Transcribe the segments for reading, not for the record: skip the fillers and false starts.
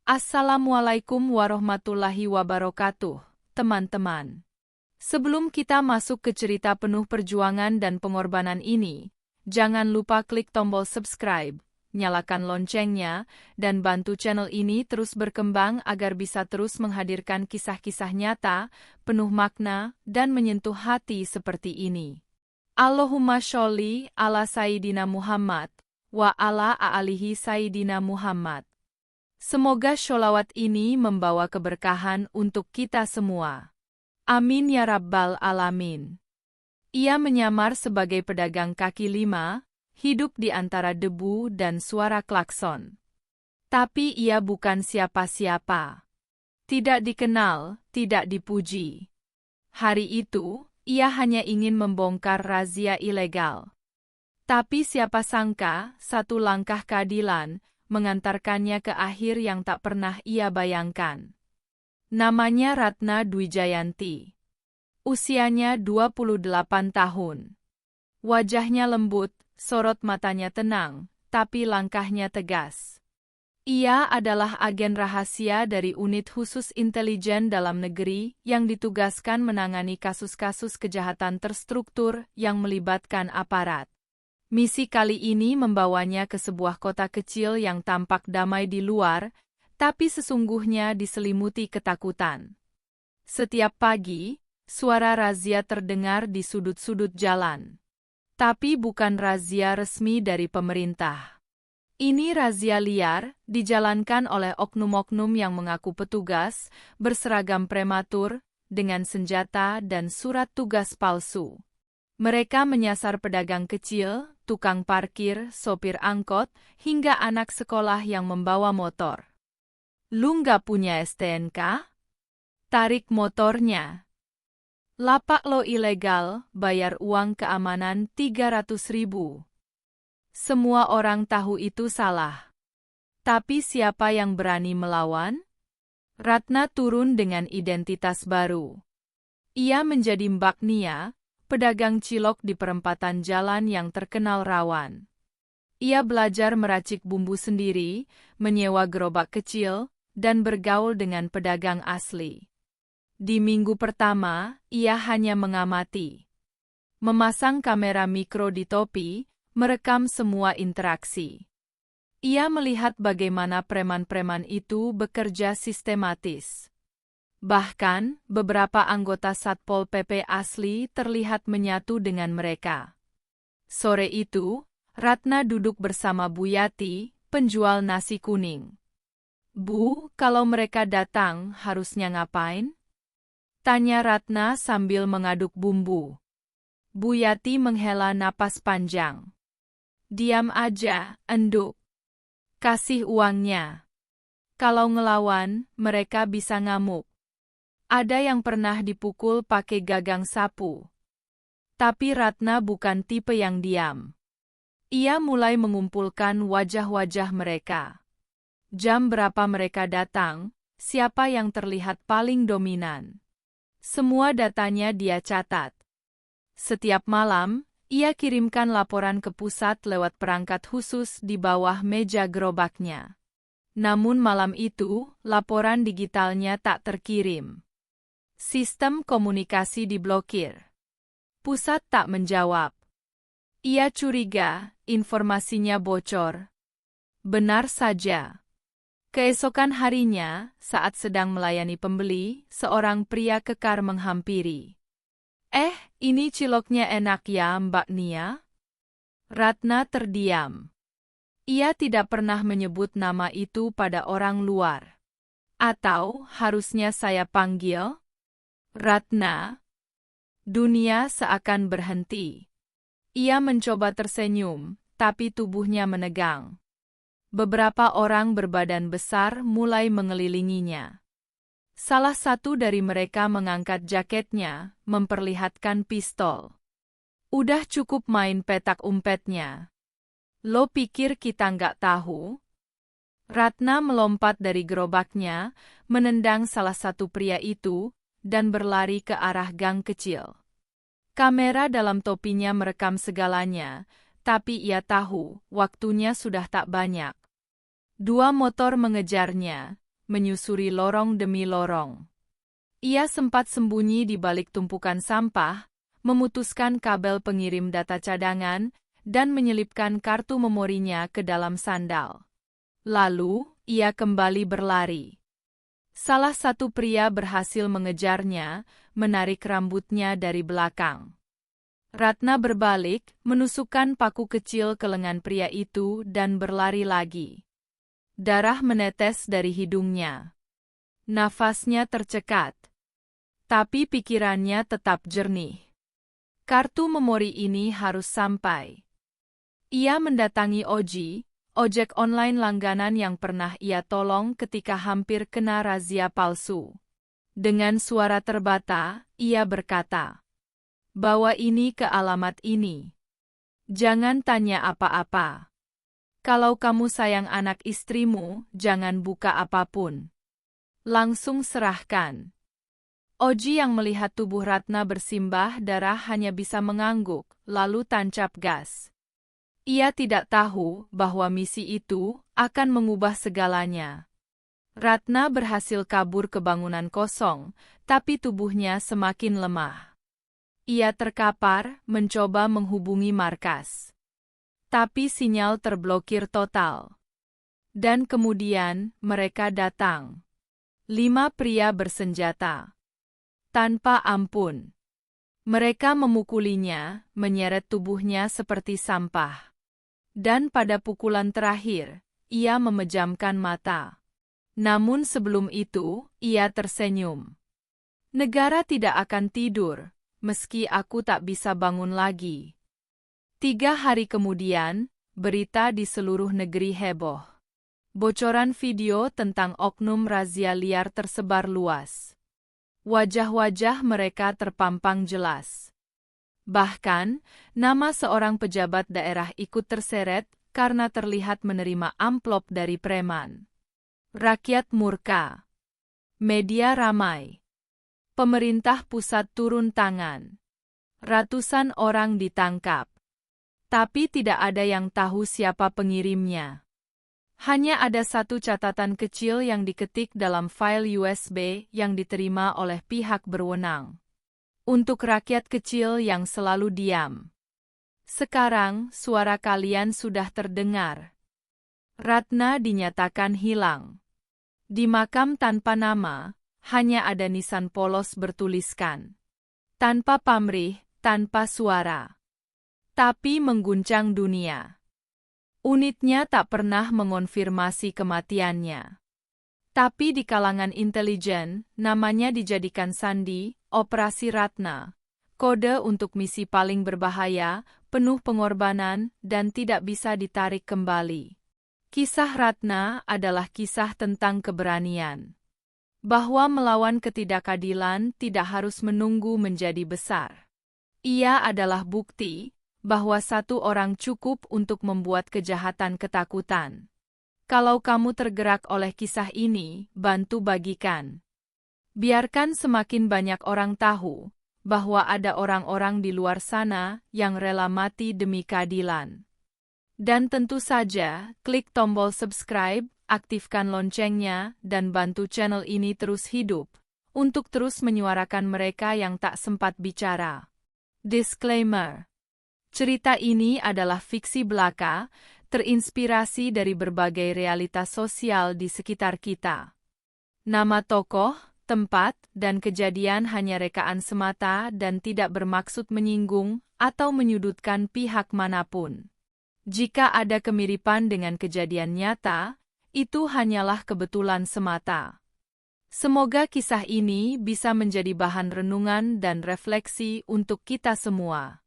Assalamualaikum warahmatullahi wabarakatuh, teman-teman. Sebelum kita masuk ke cerita penuh perjuangan dan pengorbanan ini, jangan lupa klik tombol subscribe, nyalakan loncengnya, dan bantu channel ini terus berkembang agar bisa terus menghadirkan kisah-kisah nyata, penuh makna, dan menyentuh hati seperti ini. Allahumma sholli ala Sayyidina Muhammad, wa ala alihi Sayyidina Muhammad. Semoga sholawat ini membawa keberkahan untuk kita semua. Amin ya Rabbal Alamin. Ia menyamar sebagai pedagang kaki lima, hidup di antara debu dan suara klakson. Tapi ia bukan siapa-siapa. Tidak dikenal, tidak dipuji. Hari itu, ia hanya ingin membongkar razia ilegal. Tapi siapa sangka, satu langkah keadilan mengantarkannya ke akhir yang tak pernah ia bayangkan. Namanya Ratna Dwi Jayanti. Usianya 28 tahun. Wajahnya lembut, sorot matanya tenang, tapi langkahnya tegas. Ia adalah agen rahasia dari unit khusus intelijen dalam negeri yang ditugaskan menangani kasus-kasus kejahatan terstruktur yang melibatkan aparat. Misi kali ini membawanya ke sebuah kota kecil yang tampak damai di luar, tapi sesungguhnya diselimuti ketakutan. Setiap pagi, suara razia terdengar di sudut-sudut jalan. Tapi bukan razia resmi dari pemerintah. Ini razia liar, dijalankan oleh oknum-oknum yang mengaku petugas, berseragam prematur, dengan senjata dan surat tugas palsu. Mereka menyasar pedagang kecil, tukang parkir, sopir angkot, hingga anak sekolah yang membawa motor. Lu nggak punya STNK? Tarik motornya. Lapak lo ilegal, bayar uang keamanan 300.000. Semua orang tahu itu salah. Tapi siapa yang berani melawan? Ratna turun dengan identitas baru. Ia menjadi Mbak Nia, pedagang cilok di perempatan jalan yang terkenal rawan. Ia belajar meracik bumbu sendiri, menyewa gerobak kecil, dan bergaul dengan pedagang asli. Di minggu pertama, ia hanya mengamati. Memasang kamera mikro di topi, merekam semua interaksi. Ia melihat bagaimana preman-preman itu bekerja sistematis. Bahkan, beberapa anggota Satpol PP asli terlihat menyatu dengan mereka. Sore itu, Ratna duduk bersama Bu Yati, penjual nasi kuning. "Bu, kalau mereka datang, harusnya ngapain?" tanya Ratna sambil mengaduk bumbu. Bu Yati menghela napas panjang. "Diam aja, enduk. Kasih uangnya. Kalau ngelawan, mereka bisa ngamuk." Ada yang pernah dipukul pakai gagang sapu. Tapi Ratna bukan tipe yang diam. Ia mulai mengumpulkan wajah-wajah mereka. Jam berapa mereka datang, siapa yang terlihat paling dominan. Semua datanya dia catat. Setiap malam, ia kirimkan laporan ke pusat lewat perangkat khusus di bawah meja gerobaknya. Namun malam itu, laporan digitalnya tak terkirim. Sistem komunikasi diblokir. Pusat tak menjawab. Ia curiga, informasinya bocor. Benar saja. Keesokan harinya, saat sedang melayani pembeli, seorang pria kekar menghampiri. Ini ciloknya enak ya, Mbak Nia?" Ratna terdiam. Ia tidak pernah menyebut nama itu pada orang luar. Atau harusnya saya panggil? Ratna. Dunia seakan berhenti. Ia mencoba tersenyum, tapi tubuhnya menegang. Beberapa orang berbadan besar mulai mengelilinginya. Salah satu dari mereka mengangkat jaketnya, memperlihatkan pistol. "Udah cukup main petak umpetnya. Lo pikir kita nggak tahu?" Ratna melompat dari gerobaknya, menendang salah satu pria itu, dan berlari ke arah gang kecil. Kamera dalam topinya merekam segalanya, tapi ia tahu, waktunya sudah tak banyak. 2 motor mengejarnya, menyusuri lorong demi lorong. Ia sempat sembunyi di balik tumpukan sampah, memutuskan kabel pengirim data cadangan, dan menyelipkan kartu memorinya ke dalam sandal. Lalu, ia kembali berlari. Salah satu pria berhasil mengejarnya, menarik rambutnya dari belakang. Ratna berbalik, menusukkan paku kecil ke lengan pria itu dan berlari lagi. Darah menetes dari hidungnya. Nafasnya tercekat. Tapi pikirannya tetap jernih. Kartu memori ini harus sampai. Ia mendatangi Oji, ojek online langganan yang pernah ia tolong ketika hampir kena razia palsu. Dengan suara terbata, ia berkata, "Bawa ini ke alamat ini. Jangan tanya apa-apa. Kalau kamu sayang anak istrimu, jangan buka apapun. Langsung serahkan." Oji yang melihat tubuh Ratna bersimbah darah hanya bisa mengangguk, lalu tancap gas. Ia tidak tahu bahwa misi itu akan mengubah segalanya. Ratna berhasil kabur ke bangunan kosong, tapi tubuhnya semakin lemah. Ia terkapar, mencoba menghubungi markas. Tapi sinyal terblokir total. Dan kemudian, mereka datang. 5 pria bersenjata. Tanpa ampun. Mereka memukulinya, menyeret tubuhnya seperti sampah. Dan pada pukulan terakhir, ia memejamkan mata. Namun sebelum itu, ia tersenyum. Negara tidak akan tidur, meski aku tak bisa bangun lagi. 3 hari kemudian, berita di seluruh negeri heboh. Bocoran video tentang oknum razia liar tersebar luas. Wajah-wajah mereka terpampang jelas. Bahkan, nama seorang pejabat daerah ikut terseret karena terlihat menerima amplop dari preman. Rakyat murka. Media ramai. Pemerintah pusat turun tangan. Ratusan orang ditangkap. Tapi tidak ada yang tahu siapa pengirimnya. Hanya ada satu catatan kecil yang diketik dalam file USB yang diterima oleh pihak berwenang. Untuk rakyat kecil yang selalu diam. Sekarang, suara kalian sudah terdengar. Ratna dinyatakan hilang. Di makam tanpa nama, hanya ada nisan polos bertuliskan. Tanpa pamrih, tanpa suara. Tapi mengguncang dunia. Unitnya tak pernah mengonfirmasi kematiannya. Tapi di kalangan intelijen, namanya dijadikan sandi, Operasi Ratna. Kode untuk misi paling berbahaya, penuh pengorbanan, dan tidak bisa ditarik kembali. Kisah Ratna adalah kisah tentang keberanian. Bahwa melawan ketidakadilan tidak harus menunggu menjadi besar. Ia adalah bukti bahwa satu orang cukup untuk membuat kejahatan ketakutan. Kalau kamu tergerak oleh kisah ini, bantu bagikan. Biarkan semakin banyak orang tahu bahwa ada orang-orang di luar sana yang rela mati demi keadilan. Dan tentu saja, klik tombol subscribe, aktifkan loncengnya, dan bantu channel ini terus hidup, untuk terus menyuarakan mereka yang tak sempat bicara. Disclaimer. Cerita ini adalah fiksi belaka, terinspirasi dari berbagai realitas sosial di sekitar kita. Nama tokoh, tempat, dan kejadian hanya rekaan semata dan tidak bermaksud menyinggung atau menyudutkan pihak manapun. Jika ada kemiripan dengan kejadian nyata, itu hanyalah kebetulan semata. Semoga kisah ini bisa menjadi bahan renungan dan refleksi untuk kita semua.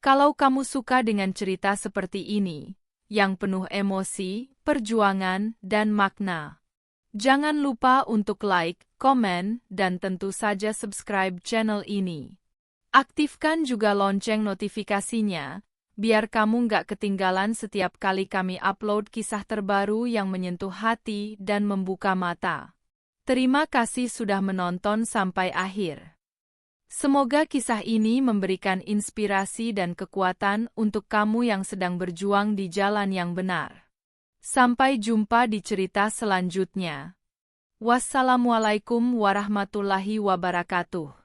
Kalau kamu suka dengan cerita seperti ini, yang penuh emosi, perjuangan, dan makna, jangan lupa untuk like, komen, dan tentu saja subscribe channel ini. Aktifkan juga lonceng notifikasinya, biar kamu nggak ketinggalan setiap kali kami upload kisah terbaru yang menyentuh hati dan membuka mata. Terima kasih sudah menonton sampai akhir. Semoga kisah ini memberikan inspirasi dan kekuatan untuk kamu yang sedang berjuang di jalan yang benar. Sampai jumpa di cerita selanjutnya. Wassalamualaikum warahmatullahi wabarakatuh.